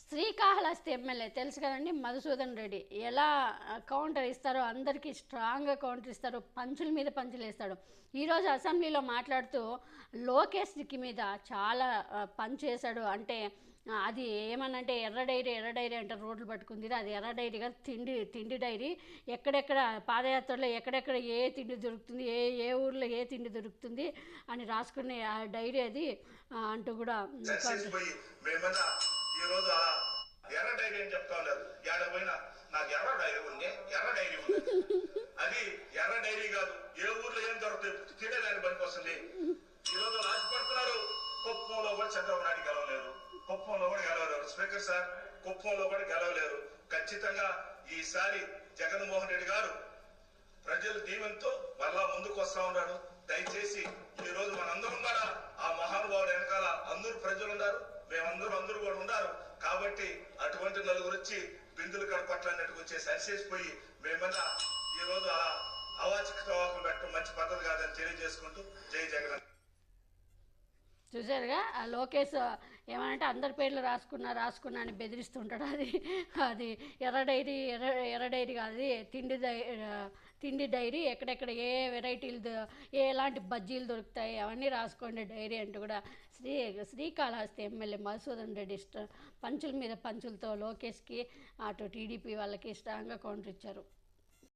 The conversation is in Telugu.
శ్రీకాళహస్తి ఎమ్మెల్యే తెలుసు కదండి, మధుసూదన్ రెడ్డి ఎలా కౌంటర్ ఇస్తారో, అందరికీ స్ట్రాంగ్గా కౌంటర్ ఇస్తారు, పంచుల మీద పంచులు వేస్తాడు. ఈరోజు అసెంబ్లీలో మాట్లాడుతూ లోకేష్కి మీద చాలా పంచ్ వేశాడు. అంటే అది ఏమనంటే ఎర్ర డైరీ అంటే రోడ్లు పట్టుకుంది, అది ఎర్ర డైరీ కాదు, తిండి డైరీ. ఎక్కడెక్కడ పాదయాత్రలో ఎక్కడెక్కడ ఏ తిండి దొరుకుతుంది, ఏ ఏ ఊర్లో ఏ తిండి దొరుకుతుంది అని రాసుకునే ఆ డైరీ అది అంటూ కూడా ఈరోజు ఎర్ర డైరీ అని చెప్తా ఉన్నారు. ఏడాది పోయినా నాకు ఎర్ర డైరీ ఉంది, ఎర్ర డైరీ ఉంది. అది ఎర్ర డైరీ కాదు, ఏ ఊర్లో ఏం దొరుకుతాయి తినేదాన్ని పనికి వస్తుంది. ఈరోజు రాసిపడుతున్నారు కుప్పంలో కూడా చంద్రబాబు నాయుడు గెలవలేరు, కుప్పంలో కూడా గెలవలేరు. స్పీకర్ సార్, కుప్పంలో కూడా గెలవలేరు. ఖచ్చితంగా ఈసారి జగన్మోహన్ రెడ్డి గారు ప్రజల దీవెనతో మళ్ళా ముందుకు వస్తా ఉన్నాడు. దయచేసి ఈ రోజు మనందరం కూడా ఆ మహానుభావుడు వెనకాల అందరూ ప్రజలు ఉన్నారు, అందరూ కూడా ఉన్నారు. కాబట్టి అటువంటి నలుగురు వచ్చి బిందులు కడపట్లన్నట్టుకు వచ్చే సరిచేసిపోయి మేమన్నా ఈ రోజు ఆ అవాచిక తవాకులు పెట్టడం మంచి పద్ధతి కాదని తెలియజేసుకుంటూ జై జగన్. చూసారుగా ఆ లోకేష్ ఏమనంటే అందరి పేర్లు రాసుకున్నా అని బెదిరిస్తుంటాడు. అది ఎర్ర డైరీ కాదు, అది తిండి డైరీ. ఎక్కడెక్కడ ఏ వెరైటీలు ఎలాంటి బజ్జీలు దొరుకుతాయి అవన్నీ రాసుకోండి డైరీ అంటూ కూడా శ్రీకాళహస్తి ఎమ్మెల్యే మధుసూదన్ రెడ్డి పంచుల మీద పంచులతో లోకేష్కి అటు టీడీపీ వాళ్ళకి స్ట్రాంగ్గా కౌంటర్ ఇచ్చారు.